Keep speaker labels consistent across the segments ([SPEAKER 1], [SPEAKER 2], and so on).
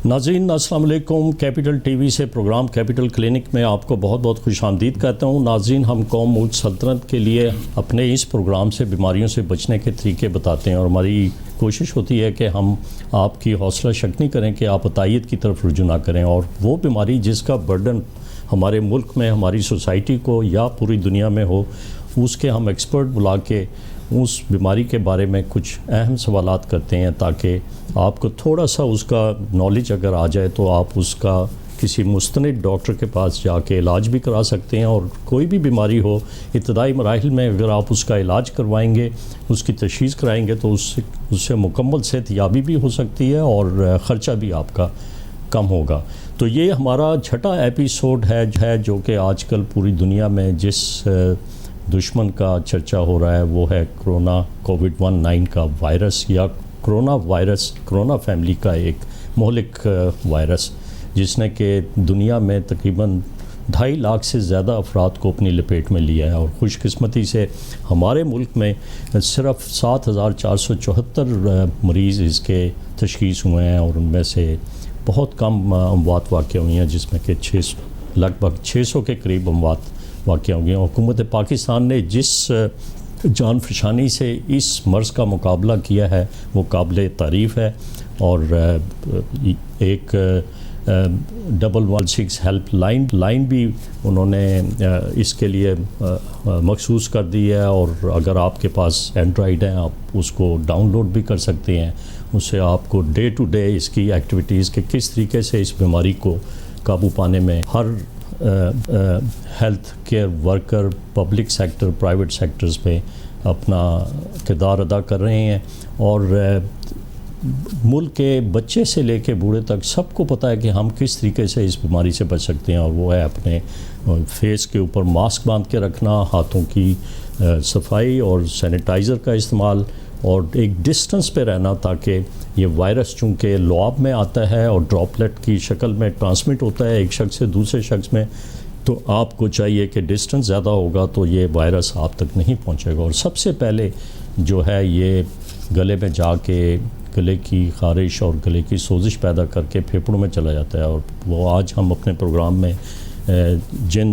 [SPEAKER 1] नाज़रीन अस्सलाम वालेकुम। कैपिटल टीवी से प्रोग्राम कैपिटल क्लिनिक में आपको बहुत बहुत खुशामदीद कहता हूँ। नाज़रीन, हम कौम मुल्क सल्तनत के लिए अपने इस प्रोग्राम से बीमारियों से बचने के तरीके बताते हैं और हमारी कोशिश होती है कि हम आपकी हौसला शक्नी करें कि आप अतायत की तरफ रुजू ना करें, और वो बीमारी जिसका बर्डन हमारे मुल्क में, हमारी सोसाइटी को या पूरी दुनिया में हो, उसके हम एक्सपर्ट बुला के उस बीमारी के बारे में कुछ अहम सवालात करते हैं ताकि आपको थोड़ा सा उसका नॉलेज अगर आ जाए तो आप उसका किसी मुस्तनिद डॉक्टर के पास जाके इलाज भी करा सकते हैं। और कोई भी बीमारी हो, इब्तदाई मराहिल में अगर आप उसका इलाज करवाएंगे, उसकी तशख़ीस कराएंगे तो उससे मुकम्मल सेहतयाबी भी हो सकती है और ख़र्चा भी आपका कम होगा। तो ये हमारा छठा एपिसोड है जो कि आजकल पूरी दुनिया में जिस दुश्मन का चर्चा हो रहा है वो है कोविड-19 का वायरस या कोरोना फैमिली का एक मोहलिक वायरस, जिसने कि दुनिया में तकरीबन 2.5 लाख से ज़्यादा अफराद को अपनी लपेट में लिया है। और खुशकिस्मती से हमारे मुल्क में सिर्फ 7,474 मरीज़ इसके तशख़ीस हुए हैं और उनमें से बहुत कम अमवात वाक़या हुई हैं, जिसमें कि लगभग 600 के करीब अमवात वाक़या हो गए। हुकूमत पाकिस्तान ने जिस जान फशानी से इस मर्ज़ का मुकाबला किया है वो काबिल तारीफ़ है। और एक 116 हेल्प लाइन भी उन्होंने इसके लिए मखसूस कर दी है, और अगर आपके पास एंड्रॉयड है आप उसको डाउनलोड भी कर सकते हैं। उससे आपको डे टू डे इसकी एक्टिविटीज़ के किस तरीके से इस बीमारी को काबू पाने में हर health care worker public sector, private sectors में अपना किरदार अदा कर रहे हैं। और मुल्क के बच्चे से लेके बूढ़े तक सबको पता है कि हम किस तरीके से इस बीमारी से बच सकते हैं, और वो है अपने फेस के ऊपर मास्क बांध के रखना, हाथों की सफाई और सैनिटाइज़र का इस्तेमाल, और एक डिस्टेंस पे रहना, ताकि ये वायरस चूँकि लुआब में आता है और ड्रॉपलेट की शक्ल में ट्रांसमिट होता है एक शख्स से दूसरे शख्स में, तो आपको चाहिए कि डिस्टेंस ज़्यादा होगा तो ये वायरस आप तक नहीं पहुँचेगा। और सबसे पहले जो है ये गले में जाके गले की ख़ारिश और गले की सोजिश पैदा करके फेफड़ों में चला जाता है। और वो आज हम अपने प्रोग्राम में जिन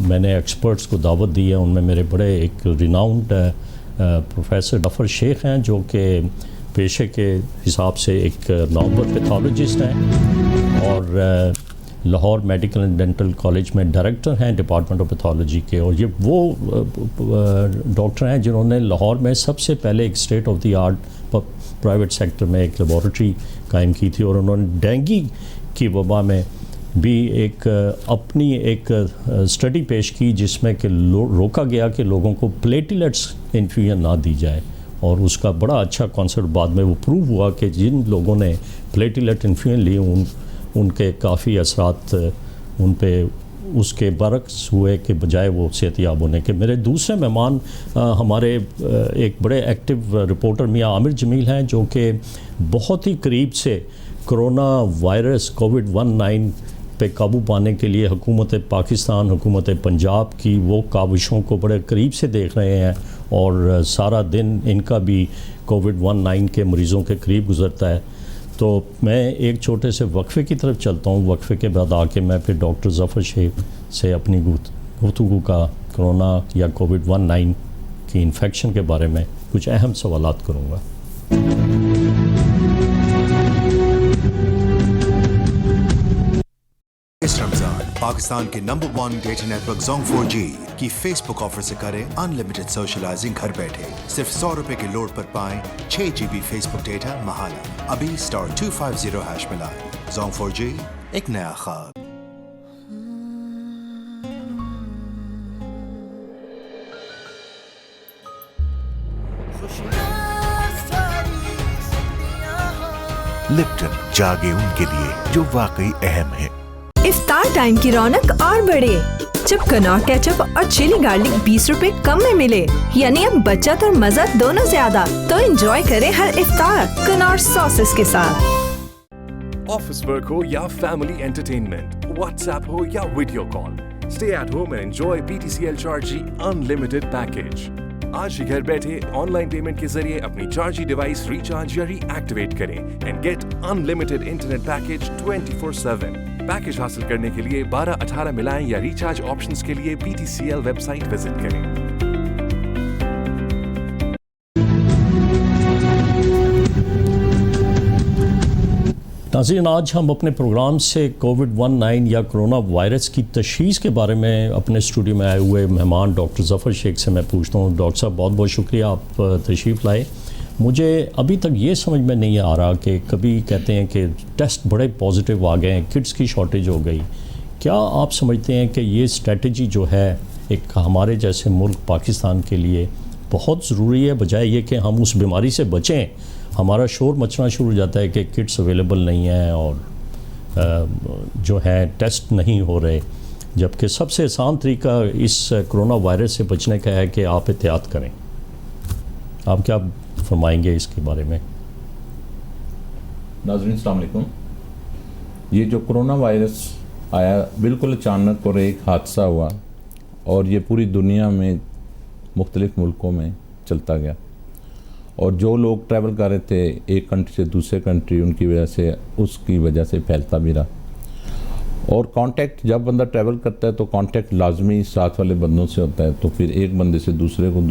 [SPEAKER 1] मैंने एक्सपर्ट्स को दावत दी है उनमें मेरे बड़े एक रिनाउंड प्रोफेसर डफर शेख हैं, जो कि पेशे के हिसाब से एक नामवर पैथोलॉजिस्ट हैं और Lahore medical and dental college में डायरेक्टर हैं डिपार्टमेंट ऑफ पैथोलॉजी के। और ये वो डॉक्टर हैं जिन्होंने लाहौर में सबसे पहले एक state of the art private sector में एक लेबॉरेटरी कायम की थी, और उन्होंने डेंगू की वबा में भी अपनी एक स्टडी पेश की जिसमें कि रोका गया कि लोगों को प्लेटलेट्स इन्फ्यूजन ना दी जाए। और उसका बड़ा अच्छा कॉन्सेप्ट बाद में वो प्रूव हुआ कि जिन लोगों ने प्लेटलेट इन्फ्यूजन लिए उनके काफ़ी असरात उन पे उसके बरक्स हुए के बजाय वो सेहतयाब होने के। मेरे दूसरे मेहमान हमारे एक बड़े एक्टिव रिपोर्टर मियाँ आमिर जमील हैं, जो कि बहुत ही करीब से कोरोना वायरस कोविड-19 पे काबू पाने के लिए हुकूमत पाकिस्तान, हुकूमत पंजाब की वो काविशों को बड़े करीब से देख रहे हैं, और सारा दिन इनका भी कोविड-19 के मरीज़ों के करीब गुजरता है। तो मैं एक छोटे से वक्फे की तरफ चलता हूँ। वक्फे के बाद आके मैं फिर डॉक्टर ज़फ़र शेख से अपनी गुफ्तगू का कोरोना या कोविड-19 की इन्फेक्शन के बारे में कुछ अहम सवालात करूँगा।
[SPEAKER 2] इस रमजान पाकिस्तान के number 1 data network Zong 4G की फेसबुक ऑफर से करें अनलिमिटेड सोशलाइजिंग घर बैठे। सिर्फ 100 रुपए के लोड पर पाएं 6 GB फेसबुक डेटा महाना। अभी *250# मिलाएं। Zong 4G, एक नया ख्वाब। लिप्टन जागे उनके लिए जो वाकई अहम है।
[SPEAKER 3] इफ्तार टाइम की रौनक और बढ़े जब कनौर केचप और चिली गार्लिक 20 रुपए कम में मिले, यानी अब बचत और मजा दोनों ज्यादा। तो एंजॉय करें हर इफ्तार कनौर सॉसेस के साथ।
[SPEAKER 4] ऑफिस वर्क हो या फैमिली एंटरटेनमेंट, व्हाट्सएप हो या video call, stay at home and enjoy BTCL Charge unlimited package. आज ही घर बैठे ऑनलाइन पेमेंट के जरिए अपनी 4G डिवाइस रिचार्ज या रीएक्टिवेट करें and get unlimited internet package 24/7। Package हासिल करने के लिए 1218 मिलाएं या रिचार्ज ऑप्शंस के लिए PTCL वेबसाइट विजिट करें।
[SPEAKER 1] नाज़रीन, आज हम अपने प्रोग्राम से कोविड-19 या कोरोना वायरस की तशख़ीस के बारे में अपने स्टूडियो में आए हुए मेहमान डॉक्टर ज़फ़र शेख से मैं पूछता हूँ। डॉक्टर साहब, बहुत बहुत शुक्रिया आप तशरीफ़ लाए। मुझे अभी तक ये समझ में नहीं आ रहा कि कभी कहते हैं कि टेस्ट बड़े पॉजिटिव आ गए हैं, किट्स की शॉर्टेज हो गई। क्या आप समझते हैं कि ये स्ट्रेटजी जो है एक हमारे जैसे मुल्क पाकिस्तान के लिए बहुत ज़रूरी है, बजाय ये कि हम उस बीमारी से बचें? हमारा शोर मचना शुरू हो जाता है कि किट्स अवेलेबल नहीं हैं और जो है टेस्ट नहीं हो रहे, जबकि सबसे आसान तरीका इस कोरोना वायरस से बचने का है कि आप एहतियात करें। आप क्या फरमाएंगे इसके बारे में?
[SPEAKER 5] नाज़रीन अस्सलाम वालेकुम। ये जो कोरोना वायरस आया बिल्कुल अचानक और एक हादसा हुआ और ये पूरी दुनिया में मुख्तलिफ़ मुल्कों में चलता गया और जो लोग ट्रैवल कर रहे थे एक कंट्री से दूसरे कंट्री, उसकी वजह से फैलता भी रहा। और कांटेक्ट, जब बंदा ट्रैवल करता है तो कांटेक्ट लाजमी साथ वाले बंदों से होता है, तो फिर एक बंदे से दूसरे को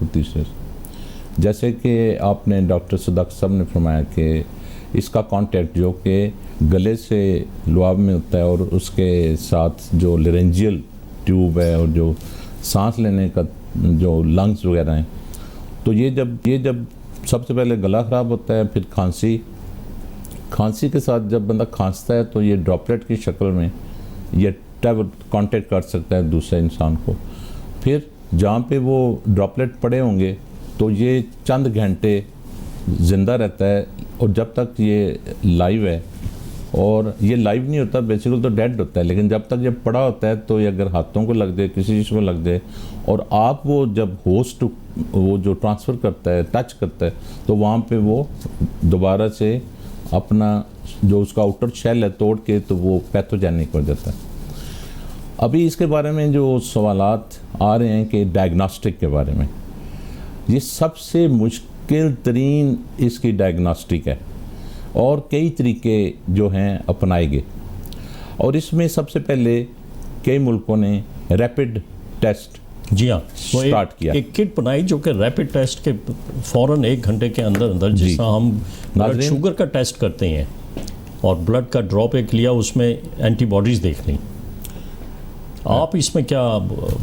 [SPEAKER 5] तीसरे से। जैसे कि आपने डॉक्टर सदाक साहब ने फरमाया कि इसका कांटेक्ट जो कि गले से लुआब में होता है और उसके साथ जो लेरेंजियल ट्यूब है और जो सांस लेने का जो लंग्स वगैरह हैं, तो ये जब सबसे पहले गला ख़राब होता है, फिर खांसी के साथ जब बंदा खांसता है तो ये ड्रॉपलेट की शक्ल में ये कांटेक्ट कर सकता है दूसरे इंसान को। फिर जहाँ पे वो ड्रॉपलेट पड़े होंगे तो ये चंद घंटे ज़िंदा रहता है और जब तक ये लाइव है, और ये लाइव नहीं होता, बेसिकली तो डेड होता है, लेकिन जब तक ये पड़ा होता है तो ये अगर हाथों को लग जाए, किसी चीज़ को लग जाए, और आप वो जब होस्ट वो जो ट्रांसफ़र करता है, टच करता है, तो वहाँ पे वो दोबारा से अपना जो उसका आउटर शेल है तोड़ के तो वो पैथोजेनिक हो जाता है। अभी इसके बारे में जो सवालात आ रहे हैं कि डायग्नोस्टिक के बारे में, ये सबसे मुश्किल तरीन इसकी डायग्नोस्टिक है और कई तरीके जो हैं अपनाए गए। और इसमें सबसे पहले कई मुल्कों ने रैपिड टेस्ट
[SPEAKER 1] जी हाँ,
[SPEAKER 5] स्टार्ट किया।
[SPEAKER 1] एक किट बनाई जो कि रैपिड टेस्ट के फ़ौरन 1 घंटे के अंदर जिस तरह हम ब्लड शुगर का टेस्ट करते हैं और ब्लड का ड्रॉप एक लिया, उसमें एंटीबॉडीज़ देख ली। आप इसमें क्या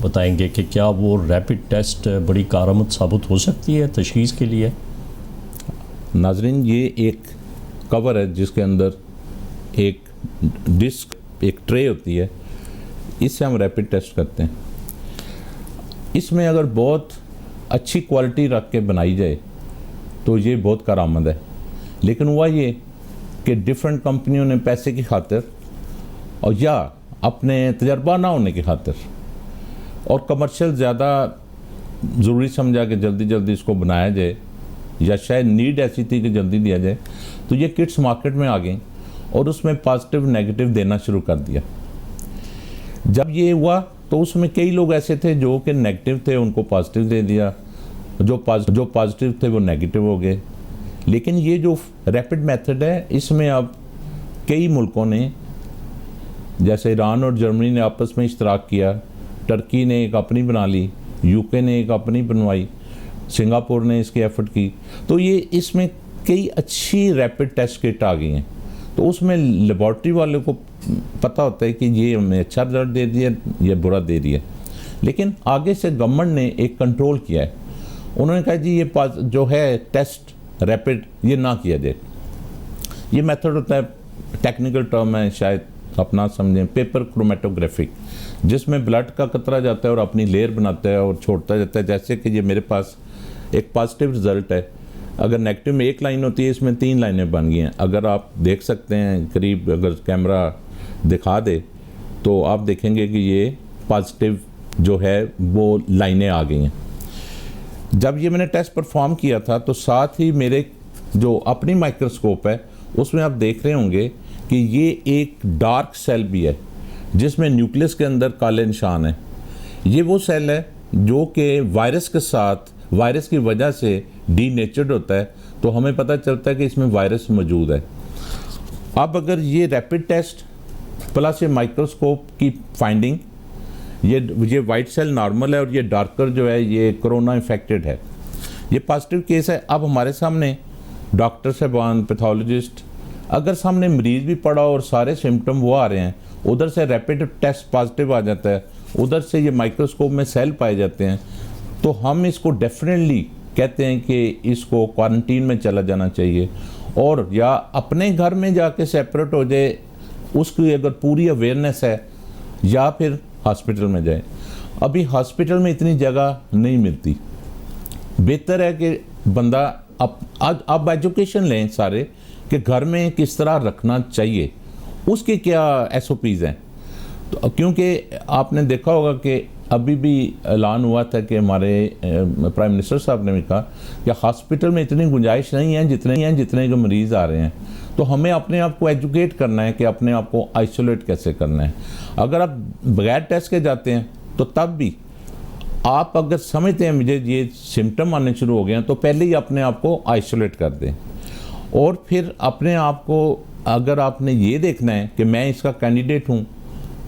[SPEAKER 1] बताएंगे कि क्या वो रैपिड टेस्ट बड़ी कारआमद साबित हो सकती है तशख़ीस के लिए?
[SPEAKER 5] नाज़रीन, ये एक कवर है जिसके अंदर एक डिस्क, एक ट्रे होती है, इससे हम रैपिड टेस्ट करते हैं। इसमें अगर बहुत अच्छी क्वालिटी रख के बनाई जाए तो ये बहुत कारआमद है, लेकिन हुआ ये कि डिफरेंट कंपनियों ने पैसे की खातिर और या अपने तजर्बा ना होने की खातिर और कमर्शियल ज़्यादा ज़रूरी समझा कि जल्दी जल्दी इसको बनाया जाए, या शायद नीड ऐसी थी कि जल्दी दिया जाए, तो ये किट्स मार्केट में आ गई और उसमें पॉजिटिव नेगेटिव देना शुरू कर दिया। जब ये हुआ तो उसमें कई लोग ऐसे थे जो कि नेगेटिव थे, उनको पॉजिटिव दे दिया, जो पॉजिटिव थे वो नेगेटिव हो गए। लेकिन ये जो रैपिड मेथड है, इसमें अब कई मुल्कों ने, जैसे ईरान और जर्मनी ने आपस में इश्तराक किया, टर्की ने एक अपनी बना ली, यूके ने एक अपनी बनवाई, सिंगापुर ने इसकी एफर्ट की, तो ये इसमें कई अच्छी रैपिड टेस्ट किट आ गई हैं। तो उसमें लेबॉर्ट्री वाले को पता होता है कि ये हमें अच्छा रिजल्ट दे दिया, ये बुरा दे दिया। लेकिन आगे से गवर्नमेंट ने एक कंट्रोल किया है, उन्होंने कहा जी ये जो है टेस्ट रैपिड ये ना किया जाए। ये मेथड होता है, टेक्निकल टर्म है, शायद अपना समझें, पेपर क्रोमेटोग्राफिक, जिसमें ब्लड का कतरा जाता है और अपनी लेयर बनाता है और छोड़ता जाता है। जैसे कि ये मेरे पास एक पॉजिटिव रिजल्ट है, अगर नेगेटिव में 1 लाइन होती है, इसमें 3 लाइनें बन गई हैं। अगर आप देख सकते हैं करीब, अगर कैमरा दिखा दे तो आप देखेंगे कि ये पॉजिटिव जो है वो लाइनें आ गई हैं। जब ये मैंने टेस्ट परफॉर्म किया था तो साथ ही मेरे जो अपनी माइक्रोस्कोप है उसमें आप देख रहे होंगे कि ये एक डार्क सेल भी है जिसमें न्यूक्लियस के अंदर काले निशान है। ये वो सेल है जो कि वायरस के साथ वायरस की वजह से डीनेचर्ड होता है, तो हमें पता चलता है कि इसमें वायरस मौजूद है। अब अगर ये रैपिड टेस्ट प्लस ये माइक्रोस्कोप की फाइंडिंग, ये वाइट सेल नॉर्मल है और ये डार्कर जो है ये कोरोना इन्फेक्टेड है, ये पॉजिटिव केस है। अब हमारे सामने डॉक्टर साहबान, पैथोलॉजिस्ट, अगर सामने मरीज़ भी पड़ा और सारे सिम्टम वो आ रहे हैं, उधर से रैपिड टेस्ट पॉजिटिव आ जाता है, उधर से ये माइक्रोस्कोप में सेल पाए जाते हैं, तो हम इसको डेफिनेटली कहते हैं कि इसको क्वारंटीन में चला जाना चाहिए और या अपने घर में जाके सेपरेट हो जाए, उसकी अगर पूरी अवेयरनेस है, या फिर हॉस्पिटल में जाए। अभी हॉस्पिटल में इतनी जगह नहीं मिलती, बेहतर है कि बंदा अब एजुकेशन लें सारे कि घर में किस तरह रखना चाहिए, उसके क्या SOPs हैं। तो क्योंकि आपने देखा होगा कि अभी भी ऐलान हुआ था कि हमारे प्राइम मिनिस्टर साहब ने भी कहा कि हॉस्पिटल में इतनी गुंजाइश नहीं है जितने के मरीज़ आ रहे हैं, तो हमें अपने आप को एजुकेट करना है कि अपने आप को आइसोलेट कैसे करना है। अगर आप बगैर टेस्ट के जाते हैं तो तब भी आप अगर समझते हैं मुझे ये सिम्टम आने शुरू हो गए हैं, तो पहले ही अपने आप को आइसोलेट कर दें। और फिर अपने आप को, अगर आपने ये देखना है कि मैं इसका कैंडिडेट हूँ,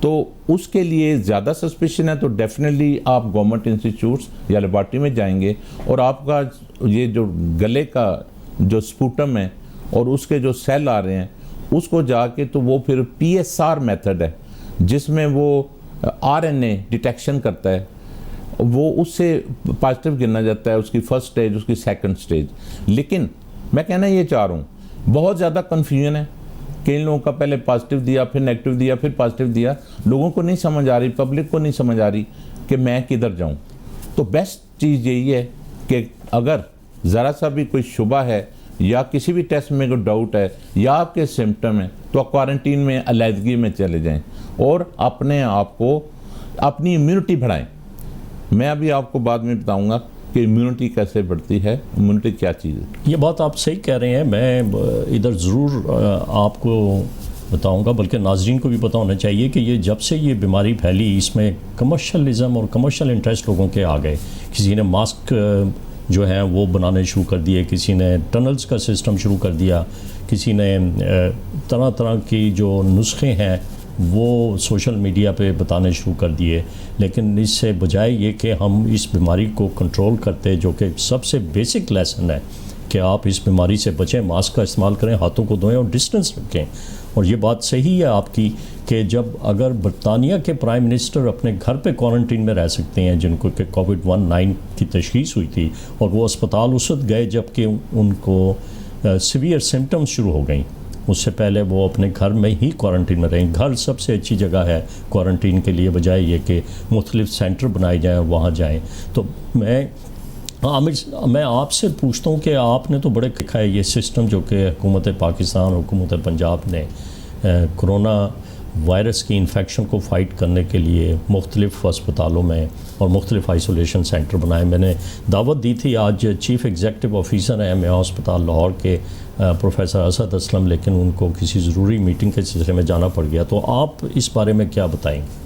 [SPEAKER 5] तो उसके लिए ज़्यादा सस्पिशन है तो डेफिनेटली आप गवर्नमेंट इंस्टीट्यूट्स या लेबॉर्ट्री में जाएंगे और आपका ये जो गले का जो स्पूटम है और उसके जो सेल आ रहे हैं उसको जाके, तो वो फिर PSR मेथड है जिसमें वो RNA डिटेक्शन करता है, वो उससे पॉजिटिव गिना जाता है, उसकी फर्स्ट स्टेज, उसकी सेकंड स्टेज। लेकिन मैं कहना ये चाह रहा हूँ, बहुत ज़्यादा कन्फ्यूजन है, कई लोगों का पहले पॉजिटिव दिया, फिर नेगेटिव दिया, फिर पॉजिटिव दिया, लोगों को नहीं समझ आ रही, पब्लिक को नहीं समझ आ रही कि मैं किधर जाऊँ। तो बेस्ट चीज़ यही है कि अगर ज़रा सा भी कोई शुबा है या किसी भी टेस्ट में कोई डाउट है या आपके सिम्टम है, तो आप क्वारंटीन में, अलहदगी में चले जाएं और अपने आप को, अपनी इम्यूनिटी बढ़ाएं। मैं अभी आपको बाद में बताऊंगा कि इम्यूनिटी कैसे बढ़ती है, इम्यूनिटी क्या चीज़ है।
[SPEAKER 1] ये बात आप सही कह रहे हैं, मैं इधर ज़रूर आपको बताऊंगा, बल्कि नाजरीन को भी पता होना चाहिए कि ये जब से ये बीमारी फैली, इसमें कमर्शलिज्म और कमर्शियल इंटरेस्ट लोगों के आ गए। किसी ने मास्क जो हैं वो बनाने शुरू कर दिए, किसी ने टनल्स का सिस्टम शुरू कर दिया, किसी ने तरह तरह की जो नुस्खे हैं वो सोशल मीडिया पे बताने शुरू कर दिए। लेकिन इससे बजाय ये कि हम इस बीमारी को कंट्रोल करते, जो कि सबसे बेसिक लेसन है कि आप इस बीमारी से बचें, मास्क का इस्तेमाल करें, हाथों को धोएं और डिस्टेंस रखें। और ये बात सही है आपकी कि जब अगर बरतानिया के प्राइम मिनिस्टर अपने घर पे क्वारंटीन में रह सकते हैं, जिनको कि कोविड-19 की तशख़ीस हुई थी और वो अस्पताल उस वक्त गए जबकि उनको सीवियर सिम्टम्स शुरू हो गई, उससे पहले वो अपने घर में ही क्वारंटीन में रहें। घर सबसे अच्छी जगह है क्वारंटीन के लिए, बजाय ये कि मुख्तलिफ सेंटर बनाए जाएँ और वहाँ जाएँ। तो मैं आपसे पूछता हूँ कि आपने तो बड़े देखा है ये सिस्टम जो कि हुकूमत पाकिस्तान और हुकूमत पंजाब ने कोरोना वायरस की इन्फेक्शन को फ़ाइट करने के लिए मुख्तलिफ़ अस्पतालों में और मुख्तलिफ़ आइसोलेशन सेंटर बनाए। मैंने दावत दी थी, आज चीफ़ एग्जीक्यूटिव ऑफिसर हैं मैं अस्पताल लाहौर के प्रोफेसर असद असलम, लेकिन उनको किसी ज़रूरी मीटिंग के सिलसिले में जाना पड़ गया। तो आप इस बारे में क्या बताएंगे?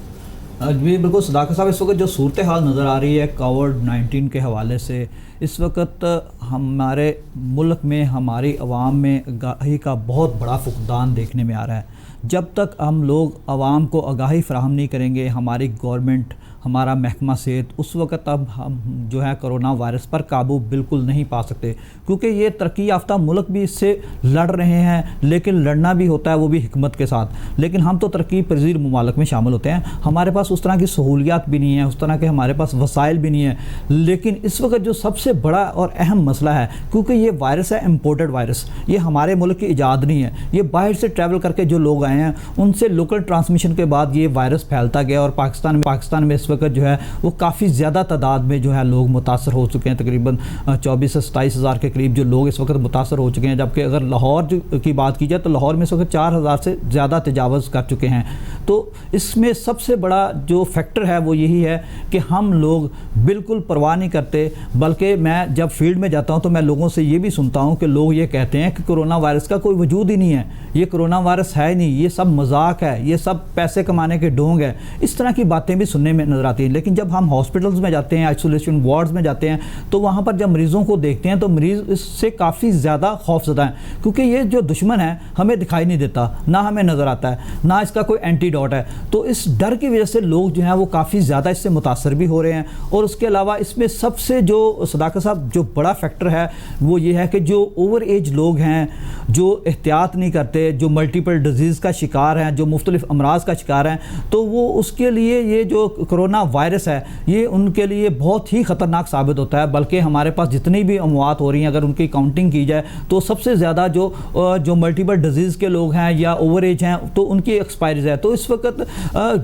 [SPEAKER 6] जी बिल्कुल सदाकत साहब, इस वक्त जो सूरत हाल नज़र आ रही है कोविड-19 के हवाले से, इस वक्त हमारे मुल्क में, हमारी आवाम में आगाही का बहुत बड़ा फुकदान देखने में आ रहा है। जब तक हम लोग आवाम को आगाही फराहम नहीं करेंगे, हमारी गवर्नमेंट, हमारा महकमा सेहत, उस वक्त अब हम जो है कोरोना वायरस पर काबू बिल्कुल नहीं पा सकते, क्योंकि ये तरक्की याफ्ता मुल्क भी इससे लड़ रहे हैं, लेकिन लड़ना भी होता है वो भी हिकमत के साथ। लेकिन हम तो तरक्की पजीर ममालिक में शामिल होते हैं, हमारे पास उस तरह की सहूलियात भी नहीं है, उस तरह के हमारे पास वसाइल भी नहीं है। लेकिन इस वक्त जो सबसे बड़ा और अहम मसला है, क्योंकि ये वायरस है इम्पोर्टेड वायरस, ये हमारे मुल्क की ईजाद नहीं है, ये बाहर से ट्रैवल करके जो लोग आए हैं उनसे लोकल ट्रांसमिशन के बाद ये वायरस फैलता गया। और पाकिस्तान में इस वक्त जो है वो काफ़ी ज़्यादा तादाद में जो है लोग मुतासर हो चुके हैं, तकरीबन 24 से 27 हज़ार के करीब जो लोग इस वक्त मुतासर हो चुके हैं। जबकि अगर लाहौर की बात की जाए तो लाहौर में इस वक्त 4,000 से ज़्यादा तजावज़ कर चुके हैं। तो इसमें सबसे बड़ा जो फैक्टर है वो यही है कि हम लोग बिल्कुल परवाह नहीं करते, बल्कि मैं जब फील्ड में जाता हूँ तो मैं लोगों से ये भी सुनता हूँ कि लोग ये कहते हैं कि कोरोना वायरस का कोई वजूद ही नहीं है, ये कोरोना वायरस है ही नहीं, ये सब मजाक है, ये सब पैसे कमाने के ढोंग है। इस तरह की बातें भी सुनने में नज़र आती हैं। लेकिन जब हम हॉस्पिटल्स में जाते हैं, आइसोलेशन वार्ड्स में जाते हैं, तो वहाँ पर जब मरीज़ों को देखते हैं तो मरीज़ इससे काफ़ी ज़्यादा खौफज़दा हैं, क्योंकि ये जो दुश्मन है हमें दिखाई नहीं देता, ना हमें नज़र आता है, ना इसका कोई एंटीडोट है। तो इस डर की वजह से लोग जो हैं वो काफ़ी ज़्यादा इससे मुतासर भी हो रहे हैं। और उसके अलावा इसमें सबसे जो सदाकत साहब जो बड़ा फैक्टर है वो ये है कि जो ओवर एज लोग हैं, जो एहतियात नहीं करते, जो मल्टीपल डिजीज़ का शिकार हैं, जो मुख्तलिफ अमराज का शिकार हैं, तो वो उसके लिए ये जो कोरोना वायरस है ये उनके लिए बहुत ही ख़तरनाक साबित होता है। बल्कि हमारे पास जितनी भी अमवात हो रही हैं, अगर उनकी काउंटिंग की जाए तो सबसे ज़्यादा जो मल्टीपल डिजीज़ के लोग हैं या ओवर एज हैं तो उनकी एक्सपायरीज है। तो इस वक्त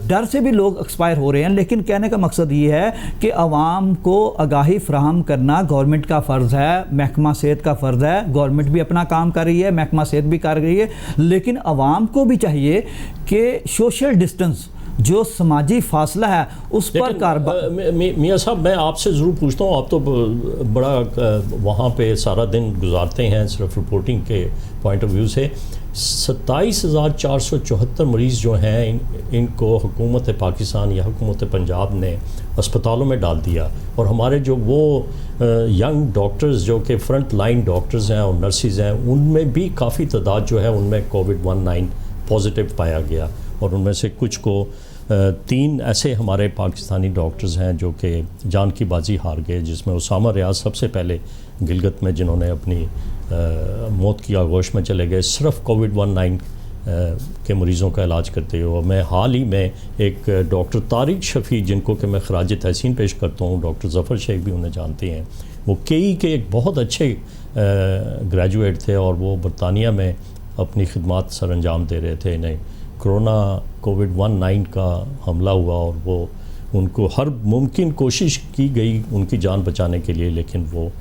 [SPEAKER 6] डर से भी लोग एक्सपायर हो रहे हैं। लेकिन कहने का मकसद ये है कि आवाम को आगाही फ्राहम करना गवर्नमेंट का फ़र्ज़ है, महकमा सेहत का फ़र्ज़ है। गवर्नमेंट भी अपना काम कर रही है, महकमा सेहत भी कर रही है, लेकिन आवाम को भी चाहिए कि सोशल डिस्टेंस, जो समाजी फासला है उस पर
[SPEAKER 1] मियाँ साहब मैं आपसे ज़रूर पूछता हूँ, आप तो बड़ा वहाँ पे सारा दिन गुजारते हैं सिर्फ रिपोर्टिंग के पॉइंट ऑफ व्यू से। 27,474 मरीज़ जो हैं इनको हुकूमत पाकिस्तान या हुकूमत पंजाब ने अस्पतालों में डाल दिया, और हमारे जो वो यंग डॉक्टर्स जो कि फ्रंट लाइन डॉक्टर्स हैं और नर्सिस हैं, उनमें भी काफ़ी तादाद जो है उनमें कोविड-19 पॉजिटिव पाया गया। और उनमें से कुछ को 3 ऐसे हमारे पाकिस्तानी डॉक्टर्स हैं जो कि जान की बाजी हार गए, जिसमें उसामा रियाज सबसे पहले गिलगित में, जिन्होंने अपनी मौत की आगोश में चले गए सिर्फ कोविड-19 के मरीज़ों का इलाज करते हुए। मैं हाल ही में एक डॉक्टर तारिक शफ़ी, जिनको कि मैं खराज तहसीन पेश करता हूँ, डॉक्टर ज़फ़र शेख भी उन्हें जानते हैं, वो केई के एक बहुत अच्छे ग्रेजुएट थे और वो बरतानिया में अपनी खिदमत सर अंजाम दे रहे थे। इन्हें कोरोना कोविड-19 का हमला हुआ और वो उनको हर मुमकिन कोशिश की गई उनकी जान बचाने के लिए, लेकिन वो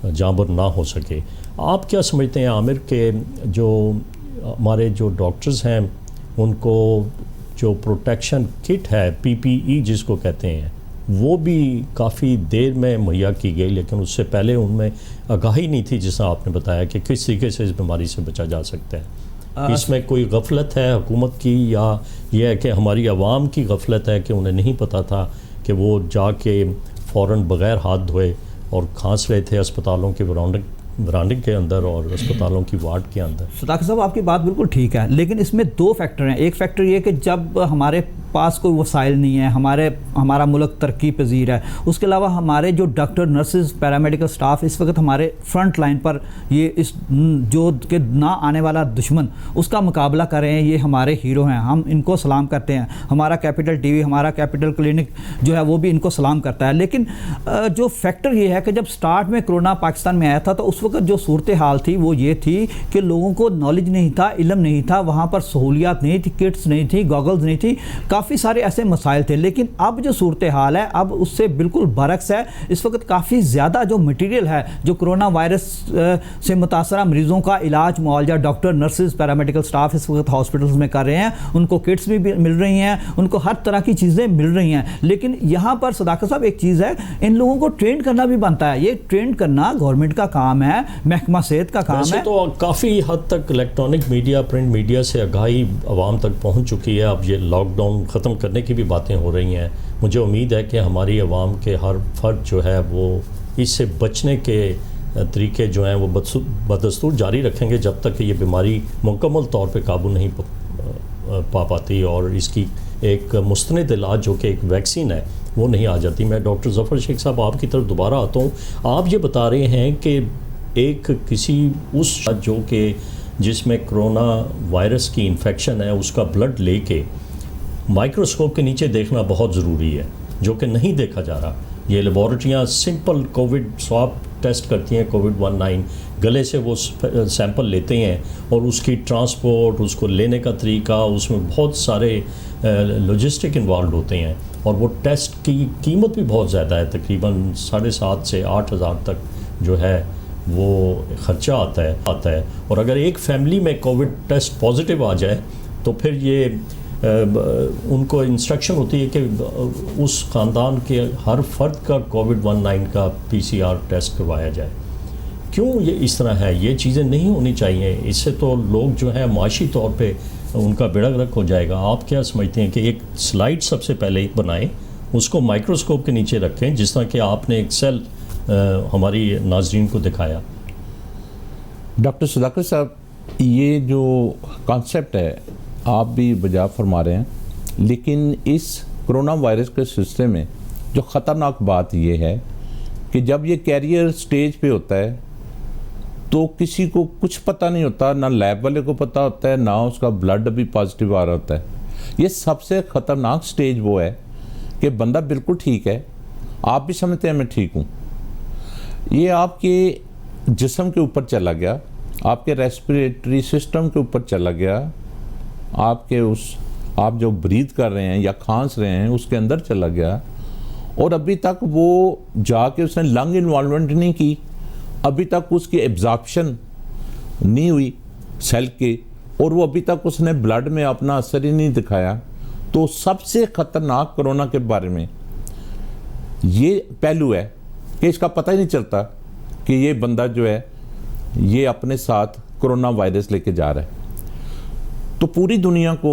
[SPEAKER 1] जाँबर ना हो सके। आप क्या समझते हैं आमिर के जो हमारे जो डॉक्टर्स हैं उनको जो प्रोटेक्शन किट है, PPE जिसको कहते हैं, वो भी काफ़ी देर में मुहैया की गई, लेकिन उससे पहले उनमें आगाही नहीं थी, जिसमें आपने बताया कि किस तरीके से इस बीमारी से बचा जा सकता है। इसमें कोई गफलत है हुकूमत की, या यह है कि हमारी आवाम की गफलत है कि उन्हें नहीं पता था कि वो जाके फ़ौरन बग़ैर हाथ धोए और खांस रहे थे अस्पतालों के बरामदे के अंदर और अस्पतालों की वार्ड के अंदर।
[SPEAKER 6] सदाकत साहब आपकी बात बिल्कुल ठीक है, लेकिन इसमें 2 फैक्टर हैं। एक फैक्टर ये कि जब हमारे पास कोई वसाइल नहीं है, हमारा मुल्क तरक्की पजीर है, उसके अलावा हमारे जो डॉक्टर, नर्सेज, पैरामेडिकल स्टाफ इस वक्त हमारे फ्रंट लाइन पर ये इस जो के ना आने वाला दुश्मन उसका मुकाबला कर रहे हैं, ये हमारे हीरो हैं, हम इनको सलाम करते हैं। हमारा कैपिटल TV, हमारा कैपिटल क्लिनिक जो है वो भी इनको सलाम करता है। लेकिन जो फैक्टर ये है कि जब स्टार्ट में कोरोना पाकिस्तान में आया था तो उस वक्त जो सूरत हाल थी वो ये थी कि लोगों को नॉलेज नहीं था, इल्म नहीं था, वहाँ पर सहूलियात नहीं थी, किट्स नहीं थी, गॉगल्स नहीं थी, काफ़ी सारे ऐसे मसाइल थे। लेकिन अब जो सूरत हाल है अब उससे बिल्कुल बरक्स है। इस वक्त काफ़ी ज़्यादा जो मटीरियल है जो कोरोना वायरस से मुतासरा मरीज़ों का इलाज मुआवजा डॉक्टर, नर्सेज, पैरामेडिकल स्टाफ इस वक्त हॉस्पिटल्स में कर रहे हैं, उनको किट्स भी मिल रही हैं, उनको हर तरह की चीज़ें मिल रही हैं। लेकिन यहाँ पर सदाकत साहब एक चीज़ है, इन लोगों को ट्रेन करना भी बनता है। ये ट्रेन करना गवर्नमेंट का काम है, महकमा सेहत का काम है।
[SPEAKER 1] तो काफ़ी हद तक इलेक्ट्रॉनिक मीडिया, प्रिंट मीडिया से आगाही आवाम तक पहुँच चुकी है। अब ये लॉकडाउन ख़त्म करने की भी बातें हो रही हैं। मुझे उम्मीद है कि हमारी आवाम के हर फर्द जो है वो इससे बचने के तरीके जो हैं वो बदस्तूर जारी रखेंगे जब तक कि ये बीमारी मुकम्मल तौर पे काबू नहीं पा पाती और इसकी एक मुस्तनद इलाज जो कि एक वैक्सीन है वो नहीं आ जाती। मैं डॉक्टर ज़फ़र शेख साहब आपकी तरफ दोबारा आता हूँ। आप ये बता रहे हैं कि एक किसी उस जो कि जिसमें कोरोना वायरस की इन्फेक्शन है उसका ब्लड लेके माइक्रोस्कोप के नीचे देखना बहुत ज़रूरी है, जो कि नहीं देखा जा रहा। ये लेबॉरेटरियाँ सिंपल कोविड स्वाब टेस्ट करती हैं, कोविड-19 गले से वो सैंपल लेते हैं और उसकी ट्रांसपोर्ट, उसको लेने का तरीका, उसमें बहुत सारे लॉजिस्टिक इन्वॉल्व होते हैं और वो टेस्ट की कीमत भी बहुत ज़्यादा है, तकरीबन 7,500 से 8,000 तक जो है वो ख़र्चा आता है। और अगर एक फैमिली में कोविड टेस्ट पॉजिटिव आ जाए तो फिर ये उनको इंस्ट्रक्शन होती है कि उस ख़ानदान के हर फर्द का कोविड-19 का PCR टेस्ट करवाया जाए। क्यों ये इस तरह है? ये चीज़ें नहीं होनी चाहिए। इससे तो लोग जो है माशी तौर पे उनका बेड़ा गर्क हो जाएगा। आप क्या समझते हैं कि एक स्लाइड सबसे पहले बनाएं, उसको माइक्रोस्कोप के नीचे रखें, जिस तरह कि आपने एक सेल हमारी नाजरीन को दिखाया।
[SPEAKER 5] डॉक्टर सुधाकर साहब, ये जो कॉन्सेप्ट है आप भी बजा फरमा रहे हैं, लेकिन इस कोरोना वायरस के सिलसिले में जो ख़तरनाक बात ये है कि जब ये कैरियर स्टेज पे होता है तो किसी को कुछ पता नहीं होता, ना लैब वाले को पता होता है, ना उसका ब्लड भी पॉजिटिव आ रहा होता है। ये सबसे ख़तरनाक स्टेज वो है कि बंदा बिल्कुल ठीक है, आप भी समझते हैं मैं ठीक हूँ, ये आपके जिस्म के ऊपर चला गया, आपके रेस्पिरेटरी सिस्टम के ऊपर चला गया, आपके आप जो ब्रीथ कर रहे हैं या खांस रहे हैं उसके अंदर चला गया, और अभी तक वो जाके उसने लंग इन्वॉल्वमेंट नहीं की, अभी तक उसकी एब्जॉर्प्शन नहीं हुई सेल के, और वो अभी तक उसने ब्लड में अपना असर ही नहीं दिखाया। तो सबसे ख़तरनाक कोरोना के बारे में ये पहलू है कि इसका पता ही नहीं चलता कि ये बंदा जो है ये अपने साथ कोरोना वायरस लेके जा रहा है। तो पूरी दुनिया को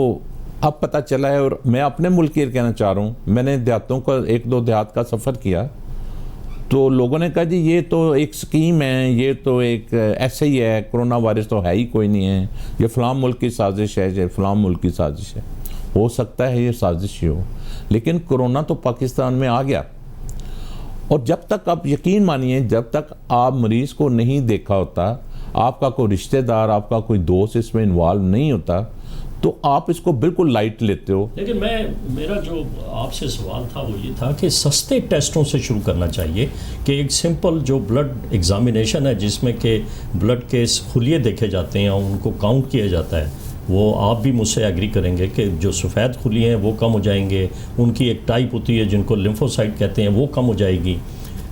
[SPEAKER 5] अब पता चला है, और मैं अपने मुल्क के कहना चाह रहा हूँ, मैंने देहातों का 1-2 देहात का सफ़र किया, तो लोगों ने कहा जी ये तो एक स्कीम है, ये तो एक ऐसे ही है, कोरोना वायरस तो है ही कोई नहीं है, ये फ़लाँ मुल्क की साजिश है, ये फ़लाँ मुल्क की साजिश है। हो सकता है ये साजिश ही हो, लेकिन कोरोना तो पाकिस्तान में आ गया, और जब तक आप यकीन मानिए, जब तक आप मरीज़ को नहीं देखा होता, आपका कोई रिश्तेदार, आपका कोई दोस्त इसमें इन्वॉल्व नहीं होता, तो आप इसको बिल्कुल लाइट लेते हो।
[SPEAKER 1] लेकिन मेरा जो आपसे सवाल था वो ये था कि सस्ते टेस्टों से शुरू करना चाहिए, कि एक सिंपल जो ब्लड एग्जामिनेशन है जिसमें कि ब्लड के खुलिये देखे जाते हैं, उनको काउंट किया जाता है, वो आप भी मुझसे एग्री करेंगे कि जो सफ़ेद खुलिये हैं वो कम हो जाएंगे, उनकी एक टाइप होती है जिनको लिम्फोसाइट कहते हैं वो कम हो जाएगी।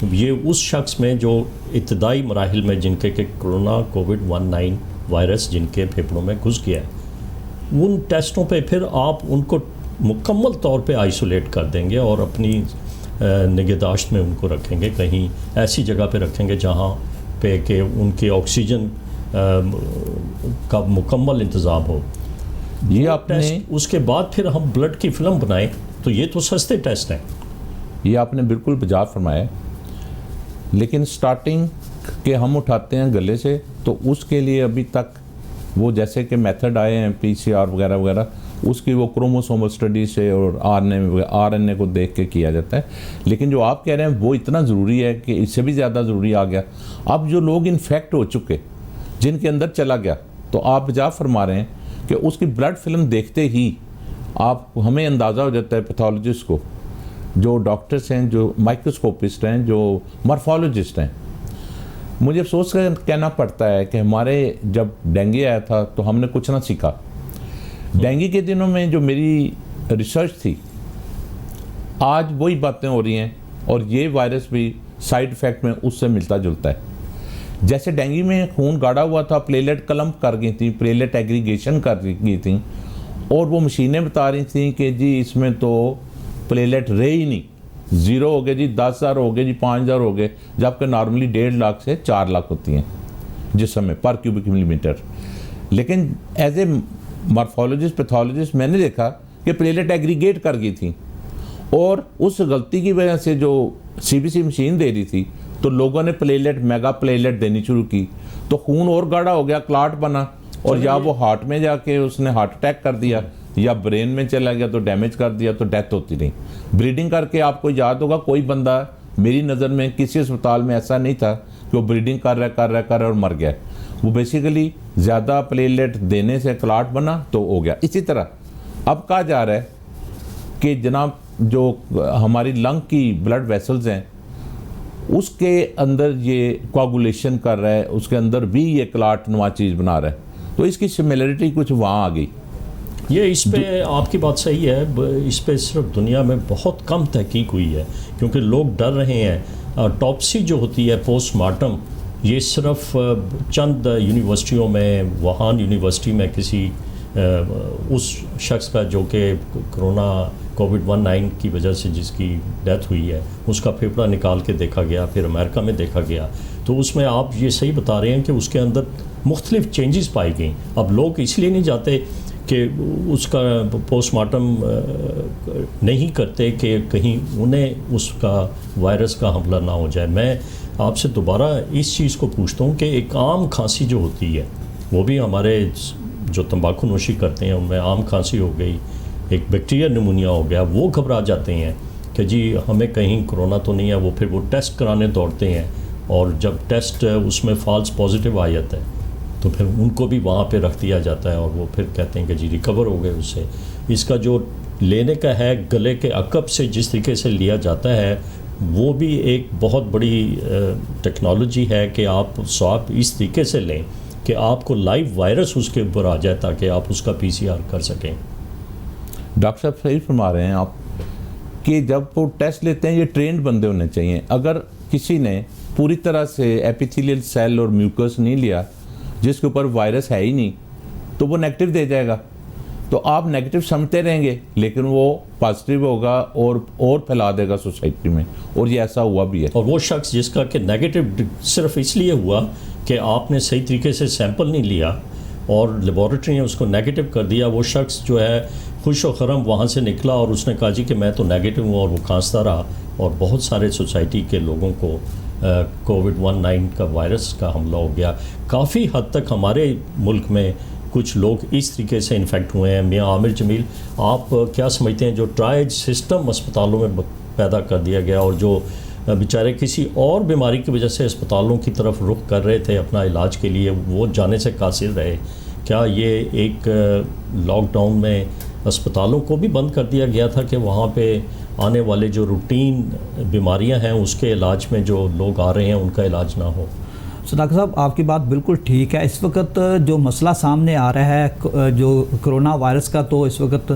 [SPEAKER 1] ये उस शख्स में जो इब्तदाई मराहिल में जिनके के कोरोना कोविड-19 वायरस जिनके फेफड़ों में घुस गया है, उन टेस्टों पे फिर आप उनको मुकम्मल तौर पे आइसोलेट कर देंगे और अपनी निगहदाश्त में उनको रखेंगे, कहीं ऐसी जगह पे रखेंगे जहाँ पे कि उनके ऑक्सीजन का मुकम्मल इंतज़ाम हो।
[SPEAKER 5] ये आपने
[SPEAKER 1] उसके बाद फिर हम ब्लड की फिल्म बनाएं, तो ये तो सस्ते टेस्ट हैं।
[SPEAKER 5] ये आपने बिल्कुल बजा फरमाया, लेकिन स्टार्टिंग के हम उठाते हैं गले से, तो उसके लिए अभी तक वो जैसे कि मेथड आए हैं PCR वगैरह वगैरह, उसकी वो क्रोमोसोमल स्टडी से और RNA को देख के किया जाता है। लेकिन जो आप कह रहे हैं वो इतना ज़रूरी है कि इससे भी ज़्यादा ज़रूरी आ गया। अब जो लोग इन्फेक्ट हो चुके, जिनके अंदर चला गया, तो आप जा फरमा रहे हैं कि उसकी ब्लड फिल्म देखते ही आप हमें अंदाज़ा हो जाता है, पैथोलॉजिस्ट को, जो डॉक्टर्स हैं, जो माइक्रोस्कोपिस्ट हैं, जो मॉर्फोलॉजिस्ट हैं। मुझे अफसोस कर कहना पड़ता है कि हमारे जब डेंगू आया था तो हमने कुछ ना सीखा। डेंगू के दिनों में जो मेरी रिसर्च थी, आज वही बातें हो रही हैं, और ये वायरस भी साइड इफ़ेक्ट में उससे मिलता जुलता है। जैसे डेंगू में खून गाढ़ा हुआ था, प्लेलेट क्लम्प कर गई थी, प्लेलेट एग्रीगेशन कर गई थी, और वो मशीनें बता रही थी कि जी इसमें तो प्लेलेट रहे ही नहीं, 0 हो गए जी, 10,000 हो गए जी, 5,000 हो गए, जबकि नॉर्मली 1.5 लाख से 4 लाख होती हैं जिसम में पर क्यूबिक मिलीमीटर। लेकिन एज ए मॉर्फोलॉजिस्ट, पैथोलॉजिस्ट, मैंने देखा कि प्लेलेट एग्रीगेट कर गई थी, और उस गलती की वजह से जो CBC मशीन दे रही थी, तो लोगों ने प्लेलेट, मेगा प्लेलेट देनी शुरू की, तो खून और गाढ़ा हो गया, क्लॉट बना, और या वो हार्ट में जाके उसने हार्ट अटैक कर दिया, या ब्रेन में चला गया तो डैमेज कर दिया, तो डेथ होती रही। ब्रीडिंग करके आपको याद होगा, कोई बंदा मेरी नज़र में किसी अस्पताल में ऐसा नहीं था कि वो ब्रीडिंग कर रहा और मर गया। वो बेसिकली ज़्यादा प्लेलेट देने से क्लॉट बना तो हो गया। इसी तरह अब कहा जा रहा है कि जनाब जो हमारी लंग की ब्लड वेसल्स हैं, उसके अंदर ये कोगुलेशन कर रहा है, उसके अंदर भी ये क्लॉट नुमा चीज़ बना रहा है, तो इसकी सिमिलरिटी कुछ वहाँ आ गई।
[SPEAKER 1] ये इस पे आपकी बात सही है, इस पे सिर्फ दुनिया में बहुत कम तहकीक हुई है, क्योंकि लोग डर रहे हैं। टॉप्सी जो होती है, पोस्टमार्टम, ये सिर्फ चंद यूनिवर्सिटियों में, वुहान यूनिवर्सिटी में किसी उस शख्स का जो कि कोरोना कोविड-19 की वजह से जिसकी डेथ हुई है, उसका फेफड़ा निकाल के देखा गया, फिर अमेरिका में देखा गया, तो उसमें आप ये सही बता रहे हैं कि उसके अंदर मुख्तलिफ चेंजेस पाई गई। अब लोग इसलिए नहीं जाते कि उसका पोस्टमार्टम नहीं करते कि कहीं उन्हें उसका वायरस का हमला ना हो जाए। मैं आपसे दोबारा इस चीज़ को पूछता हूँ कि एक आम खांसी जो होती है, वो भी हमारे जो तंबाकू नोशी करते हैं उनमें आम खांसी हो गई, एक बैक्टीरिया निमोनिया हो गया, वो घबरा जाते हैं कि जी हमें कहीं कोरोना तो नहीं है, वो फिर वो टेस्ट कराने दौड़ते हैं और जब टेस्ट उसमें फॉल्स पॉजिटिव आ जाता है तो फिर उनको भी वहाँ पे रख दिया जाता है और वो फिर कहते हैं कि जी रिकवर हो गए उससे। इसका जो लेने का है गले के अकब से जिस तरीके से लिया जाता है, वो भी एक बहुत बड़ी टेक्नोलॉजी है कि आप स्वाब इस तरीके से लें कि आपको लाइव वायरस उसके ऊपर आ जाए ताकि आप उसका PCR कर सकें।
[SPEAKER 5] डॉक्टर साहब सही फरमा रहे हैं आप कि जब वो टेस्ट लेते हैं ये ट्रेंड बंदे होने चाहिए। अगर किसी ने पूरी तरह से एपिथेलियल सेल और म्यूकस नहीं लिया जिसके ऊपर वायरस है ही नहीं, तो वो नेगेटिव दे जाएगा, तो आप नेगेटिव समझते रहेंगे लेकिन वो पॉजिटिव होगा और फैला देगा सोसाइटी में, और ये ऐसा हुआ भी है।
[SPEAKER 1] और वो शख्स जिसका कि नेगेटिव सिर्फ इसलिए हुआ कि आपने सही तरीके से सैंपल नहीं लिया और लेबॉरेटरी ने उसको नेगेटिव कर दिया, वो शख्स जो है खुश व खरम वहाँ से निकला और उसने कहा जी कि मैं तो नेगेटिव हूँ, और वो खांसता रहा और बहुत सारे सोसाइटी के लोगों को कोविड-19 का वायरस का हमला हो गया। काफ़ी हद तक हमारे मुल्क में कुछ लोग इस तरीके से इन्फेक्ट हुए हैं। मियाँ आमिर जमील, आप क्या समझते हैं जो ट्रायज सिस्टम अस्पतालों में पैदा कर दिया गया और जो बेचारे किसी और बीमारी की वजह से अस्पतालों की तरफ रुख कर रहे थे अपना इलाज के लिए, वो जाने से कासिर रहे, क्या ये एक लॉकडाउन में अस्पतालों को भी बंद कर दिया गया था कि वहाँ पे आने वाले जो रूटीन बीमारियां हैं उसके इलाज में जो लोग आ रहे हैं उनका इलाज ना हो?
[SPEAKER 6] तो डॉक्टर साहब आपकी बात बिल्कुल ठीक है। इस वक्त जो मसला सामने आ रहा है जो कोरोना वायरस का, तो इस वक्त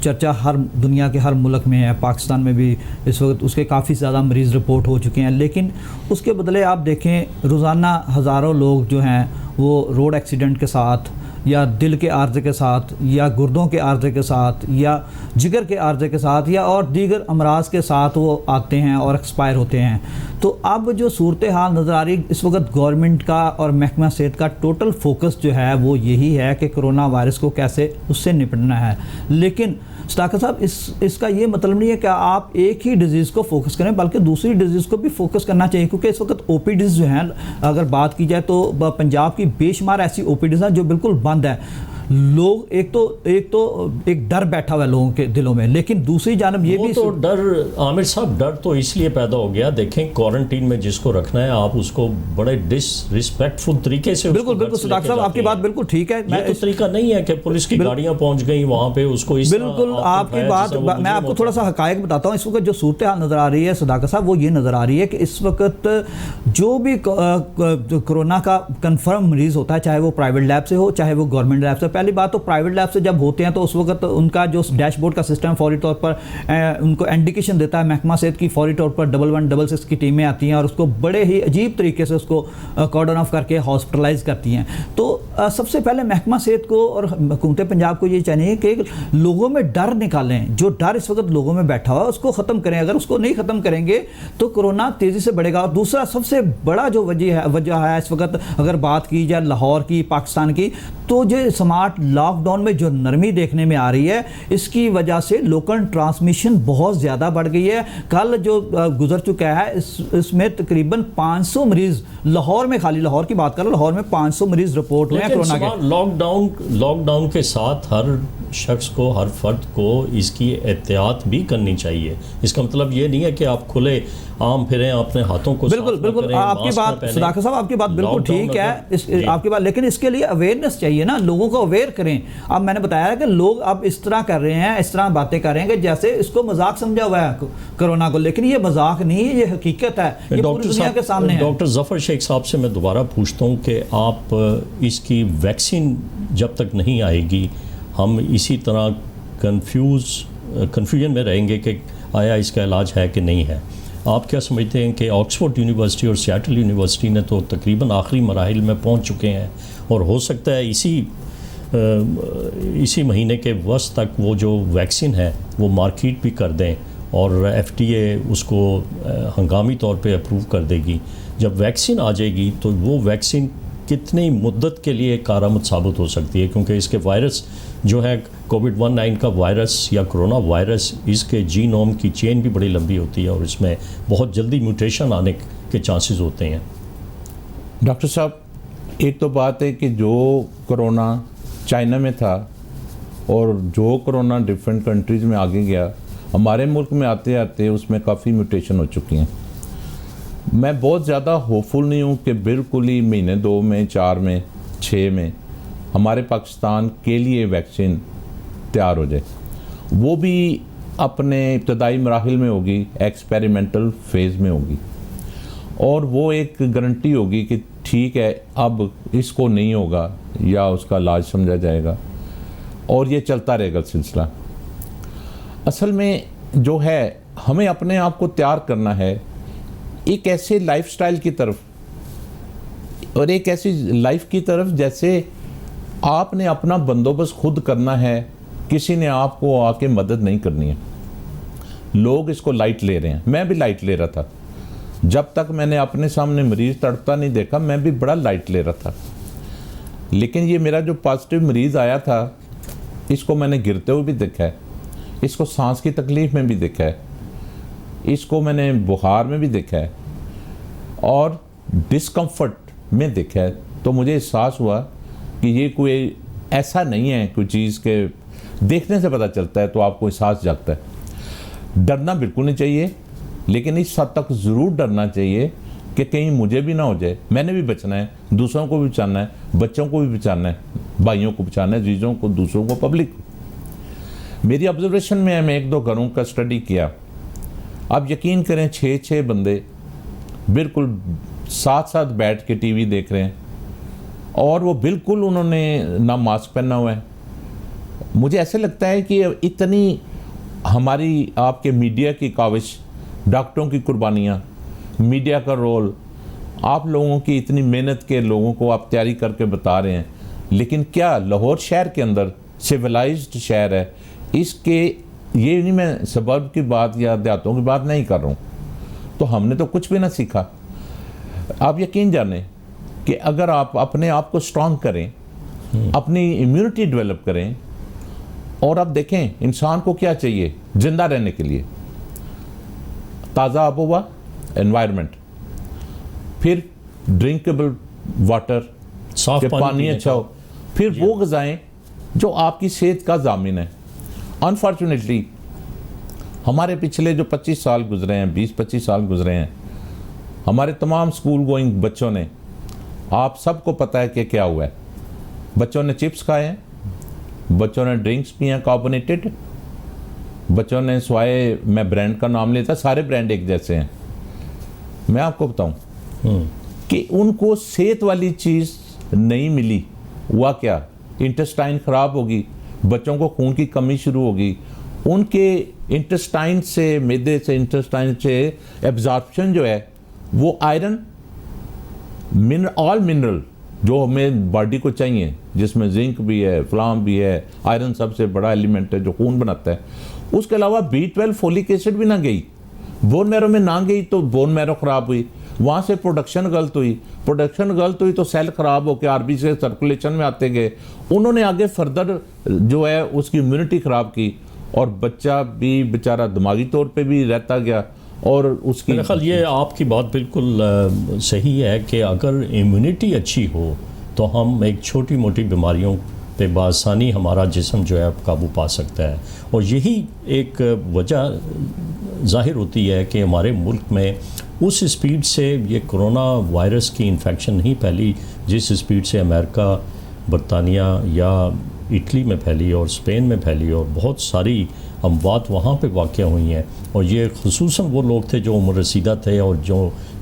[SPEAKER 6] चर्चा हर दुनिया के हर मुल्क में है, पाकिस्तान में भी इस वक्त उसके काफ़ी ज़्यादा मरीज़ रिपोर्ट हो चुके हैं। लेकिन उसके बदले आप देखें रोज़ाना हज़ारों लोग जो हैं वो रोड एक्सीडेंट के साथ या दिल के आर्जे के साथ या गुर्दों के आर्जे के साथ या जिगर के आर्जे के साथ या और दीगर अमराज के साथ वो आते हैं और एक्सपायर होते हैं। तो अब जो सूरत हाल नज़र आ रही इस वक्त गवर्नमेंट का और महकमा सेहत का टोटल फोकस जो है वो यही है कि कोरोना वायरस को कैसे उससे निपटना है। लेकिन डॉक्टर साहब इसका ये मतलब नहीं है कि आप एक ही डिज़ीज़ को फोकस करें, बल्कि दूसरी डिज़ीज़ को भी फोकस करना चाहिए, क्योंकि इस वक्त ओपीडीज़ जो हैं अगर बात की जाए तो पंजाब की बेशुमार ऐसी ओपीडीज़ हैं जो बिल्कुल बंद है। लोग एक डर बैठा हुआ है लोगों के दिलों में, लेकिन दूसरी जानब ये भी
[SPEAKER 1] तो डर आमिर साहब डर तो इसलिए पैदा हो गया, देखें क्वारंटीन में जिसको रखना है आप उसको बड़े डिसरिस्पेक्टफुल तरीके से
[SPEAKER 6] बिल्कुल डॉक्टर साहब आपकी बात बिल्कुल ठीक है।
[SPEAKER 1] मैं तो तरीका नहीं है कि पुलिस की गाड़ियां पहुंच गई वहां पे उसको इस
[SPEAKER 6] बिल्कुल आपकी बात मैं आपको थोड़ा सा हकायक बताता हूँ। इस वक्त जो सूरत हाल नज़र आ रही है सदाकत साहब वो ये नज़र आ रही है कि इस वक्त जो भी कोरोना का कन्फर्म मरीज़ होता है, चाहे वो प्राइवेट लैब से हो चाहे वो गवर्नमेंट लैब से, पहली बात तो प्राइवेट लैब से जब होते हैं तो उस वक्त उनका जो डैशबोर्ड का सिस्टम फौरी तौर पर उनको इंडिकेशन देता है, महकमा सेहत की फौरी तौर पर 1166 की टीमें आती हैं और उसको बड़े ही अजीब तरीके से उसको कॉर्डन ऑफ करके हॉस्पिटलाइज करती हैं। तो सबसे पहले महकमा सेहत को और हुकूमत पंजाब को ये चाहिए कि लोगों में डर निकालें, जो डर इस वक्त लोगों में बैठा हुआ है उसको ख़त्म करें। अगर उसको नहीं ख़त्म करेंगे तो कोरोना तेज़ी से बढ़ेगा। और दूसरा सबसे बड़ा जो वजह है इस वक्त अगर बात की जाए लाहौर की, पाकिस्तान की, तो जो स्मार्ट लॉकडाउन में जो नरमी देखने में आ रही है इसकी वजह से लोकल ट्रांसमिशन बहुत ज़्यादा बढ़ गई है। कल जो गुजर चुका है इसमें तकरीबन 500 मरीज़ लाहौर में, खाली लाहौर की बात कर लाहौर में 500 मरीज़ रिपोर्ट हुए हैं कोरोना के।
[SPEAKER 1] लॉकडाउन के साथ हर शख्स को, हर फर्द को इसकी एहतियात भी करनी चाहिए। इसका मतलब ये नहीं है कि आप खुले आम फिरें, अपने हाथों को
[SPEAKER 6] बिल्कुल आपकी बात सदाकत साहब आपकी बात बिल्कुल ठीक है आपकी बात, लेकिन इसके लिए अवेयरनेस चाहिए ना, लोगों को अवेयर करें। अब मैंने बताया है कि लोग अब इस तरह कर रहे हैं, इस तरह बातें कर रहे हैं कि जैसे इसको मजाक समझा हुआ है कोरोना को, लेकिन ये मजाक नहीं है, ये हकीकत है, ये पूरी दुनिया के सामने है।
[SPEAKER 1] डॉक्टर जफर शेख साहब से मैं दोबारा पूछता हूँ कि आप इसकी वैक्सीन जब तक नहीं आएगी हम इसी तरह कन्फ्यूजन में रहेंगे कि आया इसका इलाज है कि नहीं है। आप क्या समझते हैं कि ऑक्सफोर्ड यूनिवर्सिटी और सियाटल यूनिवर्सिटी ने तो तकरीबन आखिरी मराहिल में पहुंच चुके हैं और हो सकता है इसी इसी महीने के वस्त तक वो जो वैक्सीन है वो मार्केट भी कर दें और FDA उसको हंगामी तौर पे अप्रूव कर देगी। जब वैक्सीन आ जाएगी तो वो वैक्सीन कितनी मुद्दत के लिए कारामद साबित हो सकती है, क्योंकि इसके वायरस जो है कोविड-19 का वायरस या कोरोना वायरस, इसके जीनोम की चेन भी बड़ी लंबी होती है और इसमें बहुत जल्दी म्यूटेशन आने के चांसेस होते हैं।
[SPEAKER 5] डॉक्टर साहब, एक तो बात है कि जो कोरोना चाइना में था और जो कोरोना डिफरेंट कंट्रीज़ में आगे गया, हमारे मुल्क में आते आते उसमें काफ़ी म्यूटेशन हो चुकी हैं। मैं बहुत ज़्यादा होपफुल नहीं हूँ कि बिल्कुल ही महीने 2 में 4 में 6 में हमारे पाकिस्तान के लिए वैक्सीन तैयार हो जाए। वो भी अपने इब्तदाई मराहिल में होगी, एक्सपेरिमेंटल फेज़ में होगी, और वो एक गारंटी होगी कि ठीक है अब इसको नहीं होगा या उसका इलाज समझा जाएगा और ये चलता रहेगा सिलसिला। असल में जो है हमें अपने आप को तैयार करना है एक ऐसे लाइफस्टाइल की तरफ और एक ऐसी लाइफ की तरफ जैसे आपने अपना बंदोबस्त खुद करना है, किसी ने आपको आके मदद नहीं करनी है। लोग इसको लाइट ले रहे हैं, मैं भी लाइट ले रहा था। जब तक मैंने अपने सामने मरीज़ तड़पता नहीं देखा मैं भी बड़ा लाइट ले रहा था, लेकिन ये मेरा जो पॉजिटिव मरीज़ आया था इसको मैंने गिरते हुए भी देखा है, इसको सांस की तकलीफ़ में भी देखा है, इसको मैंने बुखार में भी देखा है और डिस्कम्फर्ट में देखा है। तो मुझे एहसास हुआ कि ये कोई ऐसा नहीं है कोई चीज़ के देखने से पता चलता है तो आपको एहसास जागता है। डरना बिल्कुल नहीं चाहिए, लेकिन इस हद तक ज़रूर डरना चाहिए कि कहीं मुझे भी ना हो जाए। मैंने भी बचना है, दूसरों को भी बचाना है, बच्चों को भी बचाना है, भाइयों को बचाना है, जीजों को, दूसरों को, पब्लिक को। मेरी ऑब्जर्वेशन में मैं 1-2 घरों का स्टडी किया। आप यकीन करें 6-6 बंदे बिल्कुल साथ साथ बैठ के टीवी देख रहे हैं और वो बिल्कुल उन्होंने ना मास्क पहना हुआ है। मुझे ऐसे लगता है कि इतनी हमारी आपके मीडिया की काविश, डॉक्टरों की कुर्बानियाँ, मीडिया का रोल, आप लोगों की इतनी मेहनत के लोगों को आप तैयारी करके बता रहे हैं, लेकिन क्या लाहौर शहर के अंदर सिविलाइज्ड शहर है, इसके ये नहीं मैं सबब की बात या देहातों की बात नहीं कर रहा हूँ, तो हमने तो कुछ भी ना सीखा। आप यकीन जाने कि अगर आप अपने आप को स्ट्रॉन्ग करें, अपनी इम्यूनिटी डेवलप करें, और आप देखें इंसान को क्या चाहिए ज़िंदा रहने के लिए, ताज़ा आबोहवा एनवायरनमेंट, फिर ड्रिंकेबल वाटर,
[SPEAKER 1] साफ
[SPEAKER 5] पानी अच्छा हो, फिर वो ग़िज़ाएँ जो आपकी सेहत का ज़ामिन है। अनफॉर्चुनेटली हमारे पिछले जो 25 साल गुजरे हैं, 20-25 साल गुजरे हैं, हमारे तमाम स्कूल गोइंग बच्चों ने, आप सबको पता है कि क्या हुआ है। बच्चों ने चिप्स खाए हैं, बच्चों ने ड्रिंक्स पिए हैं कार्बोनेटेड, बच्चों ने स्वाए, मैं ब्रांड का नाम लेता, सारे ब्रांड एक जैसे हैं। मैं आपको बताऊं कि उनको सेहत वाली चीज़ नहीं मिली। हुआ क्या, इंटेस्टाइन ख़राब होगी, बच्चों को खून की कमी शुरू होगी, उनके इंटेस्टाइन से, मैदे से, इंटेस्टाइन से एब्जॉर्प्शन जो है वो आयरन, ऑल मिनरल जो हमें बॉडी को चाहिए, जिसमें जिंक भी है, फ्लाम भी है, आयरन सबसे बड़ा एलिमेंट है जो खून बनाता है, उसके अलावा B12 फोलिक एसिड भी ना गई, बोन मैरो में ना गई तो बोन मैरो ख़राब हुई, वहाँ से प्रोडक्शन गलत हुई तो सेल ख़राब होकर RBC से सर्कुलेशन में आते गए, उन्होंने आगे फर्दर जो है उसकी इम्यूनिटी ख़राब की और बच्चा भी बेचारा दिमागी तौर पे भी रहता गया। और उसकी
[SPEAKER 1] मेरे ख्याल ये आपकी बात बिल्कुल सही है कि अगर इम्यूनिटी अच्छी हो तो हम एक छोटी मोटी बीमारियों पे बासानी हमारा जिस्म जो है काबू पा सकता है। और यही एक वजह ज़ाहिर होती है कि हमारे मुल्क में उस स्पीड से ये कोरोना वायरस की इन्फेक्शन नहीं फैली जिस स्पीड से अमेरिका, बरतानिया या इटली में फैली और स्पेन में फैली, और बहुत सारी अमवात वहाँ पे वाक़या हुई हैं। और ये खुसूसन वो लोग थे जो उम्र रसीदा थे और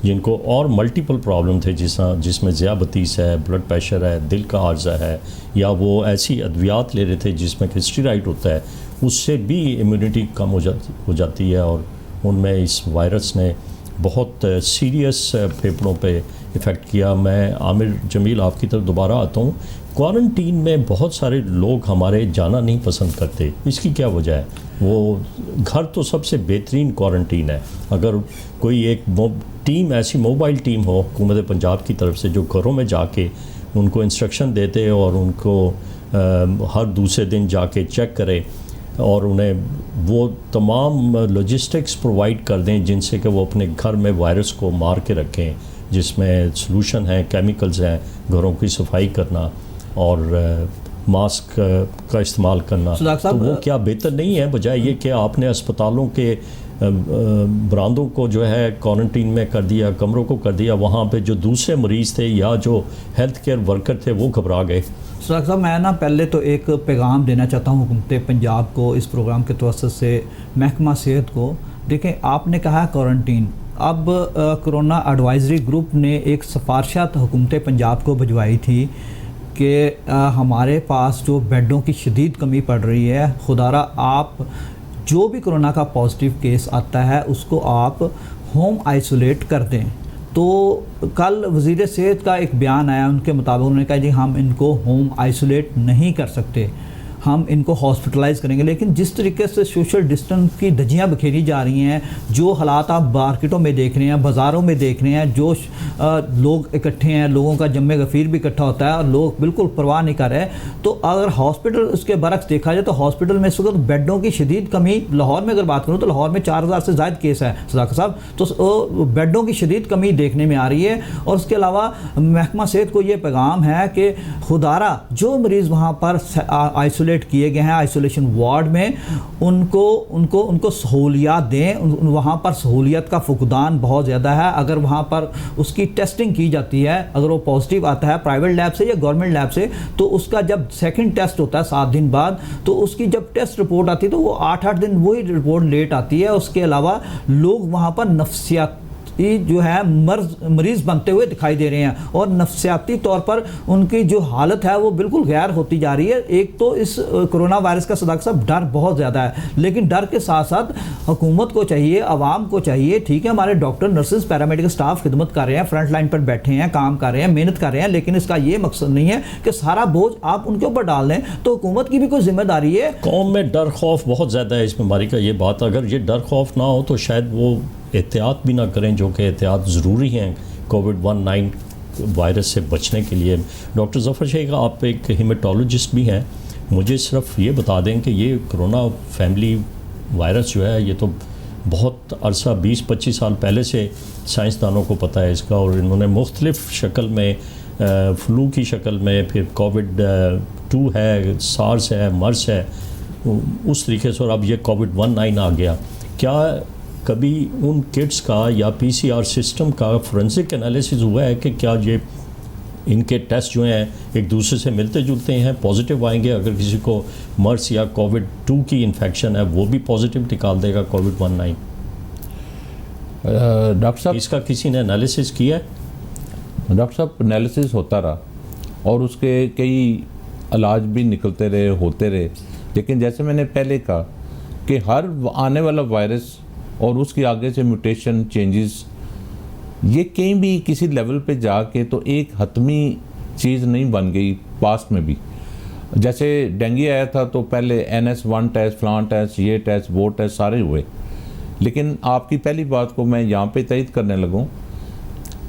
[SPEAKER 1] जिनको और मल्टीपल प्रॉब्लम थे, जिसमें ज़ियाबतीस है, ब्लड प्रेशर है, दिल का आर्जा है, या वो ऐसी अद्वियात ले रहे थे जिसमें स्टीरॉइड होता है, उससे भी इम्यूनिटी कम हो जाती है और उनमें इस वायरस ने बहुत सीरियस फेफड़ों पे इफ़ेक्ट किया। मैं आमिर जमील आपकी तरफ दोबारा आता हूँ। क्वारंटीन में बहुत सारे लोग हमारे जाना नहीं पसंद करते, इसकी क्या वजह है? वो घर तो सबसे बेहतरीन क्वारंटीन है। अगर कोई एक टीम, ऐसी मोबाइल टीम हो हुकूमत पंजाब की तरफ से, जो घरों में जाके उनको इंस्ट्रक्शन देते और उनको हर दूसरे दिन जाके चेक करे और उन्हें वो तमाम लॉजिस्टिक्स प्रोवाइड कर दें जिनसे कि वो अपने घर में वायरस को मार के रखें, जिसमें सॉल्यूशन है, केमिकल्स हैं, घरों की सफाई करना और मास्क का इस्तेमाल करना, तो वो क्या बेहतर नहीं है बजाय ये कि आपने अस्पतालों के बरामदों को जो है क्वारंटीन में कर दिया, कमरों को कर दिया, वहाँ पे जो दूसरे मरीज़ थे या जो हेल्थ केयर वर्कर थे वो घबरा गए।
[SPEAKER 6] सुजाक साहब, मैं ना पहले तो एक पैगाम देना चाहता हूँ हुकूमत पंजाब को, इस प्रोग्राम के तवज्जुह से महकमा सेहत को। देखें, आपने कहा क्वारंटीन, अब कोरोना एडवाइजरी ग्रुप ने एक सिफारिशात हुकूमत पंजाब को भिजवाई थी कि हमारे पास जो बेडों की शदीद कमी पड़ रही है, खुदारा आप जो भी कोरोना का पॉजिटिव केस आता है उसको आप होम आइसोलेट कर दें। तो कल वज़ीर सेहत का एक बयान आया, उनके मुताबिक उन्होंने कहा जी हम इनको होम आइसोलेट नहीं कर सकते, हम इनको हॉस्पिटलाइज करेंगे। लेकिन जिस तरीके से सोशल डिस्टेंस की धज्जियाँ बखेरी जा रही हैं, जो हालात आप मार्केटों में देख रहे हैं, बाज़ारों में देख रहे हैं, जो लोग इकट्ठे हैं, लोगों का जम्मे गफीर भी इकट्ठा होता है और लोग बिल्कुल परवाह नहीं कर रहे। तो अगर हॉस्पिटल उसके बरक्स देखा जाए तो हॉस्पिटल में इस वक्त बेडों की शदीद कमी, लाहौर में अगर बात करूँ तो लाहौर में 4000 से ज़ायद केस है सदाकत साहब, तो बेडों की शदीद कमी देखने में आ रही है। और उसके अलावा महकमा सेहत को ये पैगाम है कि खुदारा जो मरीज़ वहाँ पर आइसोलेट किए गए हैं आइसोलेशन वार्ड में, उनको सहूलियात दें। वहाँ पर सहूलियत का फुकदान बहुत ज़्यादा है। अगर वहाँ पर उसकी टेस्टिंग की जाती है, अगर वो पॉजिटिव आता है प्राइवेट लैब से या गवर्नमेंट लैब से, तो उसका जब सेकंड टेस्ट होता है 7 दिन बाद, तो उसकी जब टेस्ट रिपोर्ट आती है तो वो 8-8 दिन वही रिपोर्ट लेट आती है। उसके अलावा लोग वहाँ पर नफ्सियाती जो है मरीज़ बनते हुए दिखाई दे रहे हैं और नफ्सियाती तौर पर उनकी जो हालत है वो बिल्कुल गैर होती जा रही है। एक तो इस कोरोना वायरस का सदाकत साहब डर बहुत ज़्यादा है, लेकिन डर के साथ साथ हुकूमत को चाहिए, आवाम को चाहिए, ठीक है हमारे डॉक्टर, नर्सेज, पैरामेडिकल स्टाफ खिदमत कर रहे हैं, फ्रंट लाइन पर बैठे हैं, काम कर रहे हैं, मेहनत कर रहे हैं, लेकिन इसका ये मकसद नहीं है कि सारा बोझ आप उनके ऊपर डाल दें। तो हुकूमत की भी कोई जिम्मेदारी है।
[SPEAKER 1] कौम में डर खौफ बहुत ज़्यादा है इस बीमारी का। ये बात, अगर ये डर खौफ ना हो तो शायद वो एहतियात भी ना करें, जो कि एहतियात ज़रूरी हैं कोविड-19 वायरस से बचने के लिए। डॉक्टर ज़फ़र शेख, आप एक हेमेटोलॉजिस्ट भी हैं, मुझे सिर्फ ये बता दें कि ये कोरोना फैमिली वायरस जो है ये तो बहुत अरसा 20-25 साल पहले से साइंसदानों को पता है इसका, और इन्होंने मुख्तलिफ़ शक्ल में, फ्लू की शक्ल में, फिर कोविड-2 है, सार्स है, मर्स है, उस तरीके से, और अब ये कोविड-19 आ गया। क्या कभी उन किट्स का या PCR सिस्टम का फोरेंसिक एनालिसिस हुआ है कि क्या ये इनके टेस्ट जो हैं एक दूसरे से मिलते जुलते हैं, पॉजिटिव आएंगे? अगर किसी को मर्स या कोविड-2 की इन्फेक्शन है वो भी पॉजिटिव निकाल देगा कोविड-19?
[SPEAKER 5] डॉक्टर साहब,
[SPEAKER 1] इसका किसी ने एनालिसिस किया है?
[SPEAKER 5] डॉक्टर साहब, एनालिसिस होता रहा और उसके कई इलाज भी निकलते रहे, होते रहे, लेकिन जैसे मैंने पहले कहा कि हर आने वाला वायरस और उसके आगे से म्यूटेशन, चेंजेस, ये कहीं भी किसी लेवल पे जाके तो एक हतमी चीज़ नहीं बन गई। पास्ट में भी जैसे डेंगू आया था तो पहले NS1 टेस्ट, फ्लान टेस्ट, ये टेस्ट, वो टेस्ट सारे हुए, लेकिन आपकी पहली बात को मैं यहाँ पे तयद करने लगूँ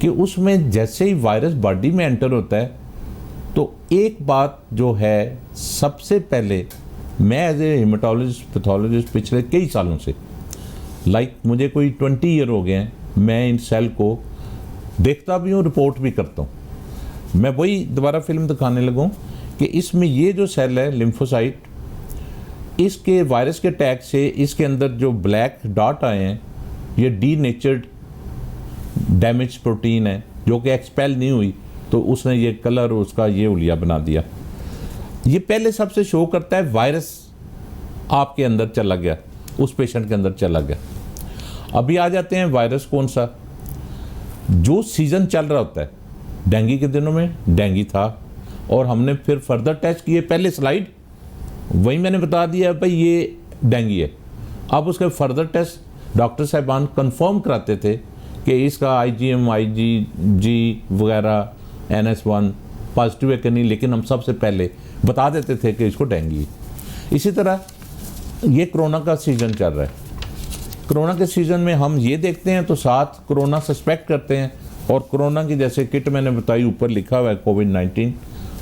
[SPEAKER 5] कि उसमें जैसे ही वायरस बॉडी में एंटर होता है तो एक बात जो है सबसे पहले, मैं एज ए हेमेटोलॉजिस्ट, पैथोलॉजिस्ट पिछले कई सालों से, मुझे कोई 20 ईयर हो गए हैं, मैं इन सेल को देखता भी हूँ, रिपोर्ट भी करता हूँ। मैं वही दोबारा फिल्म दिखाने लगूँ कि इसमें ये जो सेल है लिम्फोसाइट, इसके वायरस के अटैक से इसके अंदर जो ब्लैक डॉट आए हैं ये डीनेचर्ड डैमेज प्रोटीन है जो कि एक्सपेल नहीं हुई, तो उसने ये कलर उसका ये उलिया बना दिया। ये पहले सबसे शो करता है वायरस आपके अंदर चला गया, उस पेशेंट के अंदर चला गया। अभी आ जाते हैं वायरस कौन सा, जो सीज़न चल रहा होता है। डेंगू के दिनों में डेंगू था और हमने फिर फर्दर टेस्ट किए, पहले स्लाइड वही मैंने बता दिया भाई ये डेंगू है। अब उसके फर्दर टेस्ट डॉक्टर साहबान कंफर्म कराते थे कि इसका IgM IgG वगैरह NS1 पॉजिटिव है कि नहीं, लेकिन हम सबसे पहले बता देते थे कि इसको डेंगू है। इसी तरह ये कोरोना का सीज़न चल रहा है। कोरोना के सीज़न में हम ये देखते हैं तो साथ कोरोना सस्पेक्ट करते हैं, और कोरोना की जैसे किट मैंने बताई ऊपर लिखा हुआ है कोविड-19,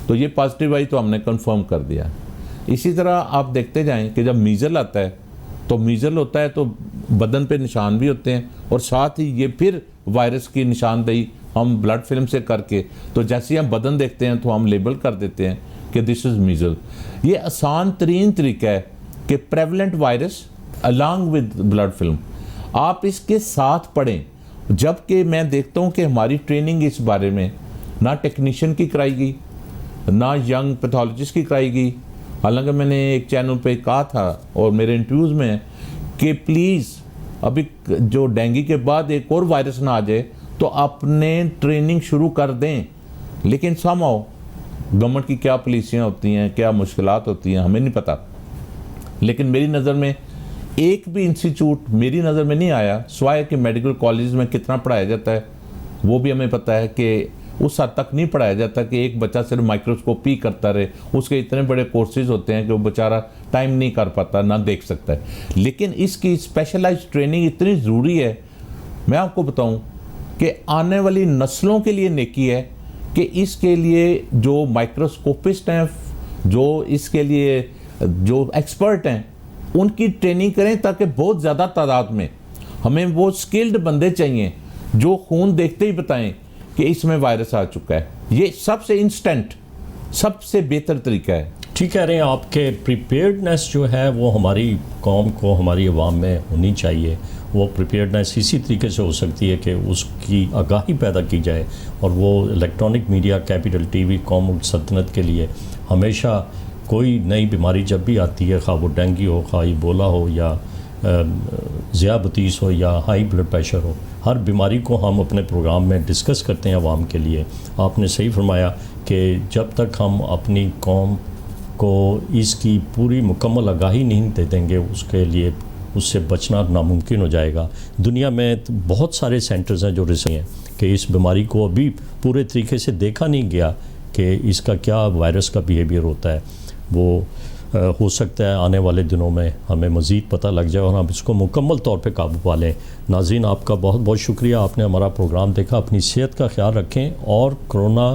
[SPEAKER 5] तो ये पॉजिटिव आई तो हमने कंफर्म कर दिया। इसी तरह आप देखते जाएं कि जब मीज़ल आता है तो मीज़ल होता है तो बदन पे निशान भी होते हैं, और साथ ही ये फिर वायरस की निशानदेही हम ब्लड फिल्म से करके, तो जैसे हम बदन देखते हैं तो हम लेबल कर देते हैं कि दिस इज़ मीज़ल। ये आसान तरीन तरीका है कि prevalent virus along with blood film आप इसके साथ पढ़ें। जबकि मैं देखता हूँ कि हमारी ट्रेनिंग इस बारे में ना टेक्नीशियन की कराई गई, ना यंग पैथोलॉजिस्ट की कराई गई। हालांकि मैंने एक चैनल पे कहा था और मेरे इंटरव्यूज़ में कि प्लीज़ अभी जो डेंगू के बाद एक और वायरस ना आ जाए तो आपने ट्रेनिंग शुरू कर दें। लेकिन समहाउ गवर्नमेंट की क्या पॉलिसियाँ होती हैं, क्या मुश्किलात होती हैं, हमें नहीं पता। लेकिन मेरी नज़र में एक भी इंस्टीट्यूट मेरी नज़र में नहीं आया, स्वाय कि मेडिकल कॉलेज में कितना पढ़ाया जाता है वो भी हमें पता है कि उस हद तक नहीं पढ़ाया जाता कि एक बच्चा सिर्फ माइक्रोस्कोपी करता रहे। उसके इतने बड़े कोर्सेज होते हैं कि वो बेचारा टाइम नहीं कर पाता, ना देख सकता है। लेकिन इसकी स्पेशलाइज्ड ट्रेनिंग इतनी ज़रूरी है। मैं आपको बताऊं कि आने वाली नस्लों के लिए नेकी है कि इसके लिए जो माइक्रोस्कोपिस्ट हैं, जो इसके लिए जो एक्सपर्ट हैं, उनकी ट्रेनिंग करें, ताकि बहुत ज़्यादा तादाद में हमें वो स्किल्ड बंदे चाहिए जो खून देखते ही बताएं कि इसमें वायरस आ चुका है। ये सबसे इंस्टेंट, सबसे बेहतर तरीका है।
[SPEAKER 1] ठीक कह रहे हैं, आपके प्रिपेयर्डनेस जो है वो हमारी कौम को, हमारी अवाम में होनी चाहिए। वो प्रिपेयर्डनेस इसी तरीके से हो सकती है कि उसकी आगाही पैदा की जाए, और वो इलेक्ट्रॉनिक मीडिया, कैपिटल TV, कौम सल्तनत के लिए हमेशा कोई नई बीमारी जब भी आती है, खा वो डेंगू हो, खा इबोला हो, या ज़ियाबतीस हो, या हाई ब्लड प्रेशर हो, हर बीमारी को हम अपने प्रोग्राम में डिस्कस करते हैं आवाम के लिए। आपने सही फरमाया कि जब तक हम अपनी कौम को इसकी पूरी मुकम्मल आगाही नहीं दे देंगे, उसके लिए उससे बचना नामुमकिन हो जाएगा। दुनिया में तो बहुत सारे सेंटर्स हैं जो रिसर्च हैं कि इस बीमारी को अभी पूरे तरीके से देखा नहीं गया कि इसका क्या वायरस का बिहेवियर होता है। वो हो सकता है आने वाले दिनों में हमें मज़ीद पता लग जाए और हम इसको मुकम्मल तौर पे काबू पा लें। नाज़रीन, आपका बहुत बहुत शुक्रिया, आपने हमारा प्रोग्राम देखा। अपनी सेहत का ख्याल रखें और कोरोना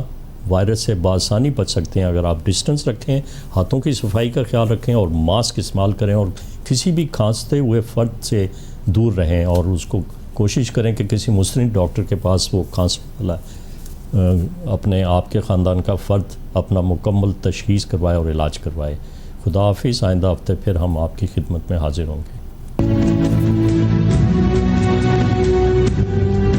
[SPEAKER 1] वायरस से बासानी बच सकते हैं अगर आप डिस्टेंस रखें, हाथों की सफाई का ख्याल रखें और मास्क इस्तेमाल करें, और किसी भी खांसते हुए फ़र्द से दूर रहें, और उसको कोशिश करें कि किसी मुस्लिम डॉक्टर के पास वो खांस वाला अपने आपके ख़ानदान का फ़र्द अपना मुकम्मल तशख़ीस करवाए और इलाज करवाए। खुदा हाफिज़। आइंदा हफ्ते फिर हम आपकी खिदमत में हाजिर होंगे।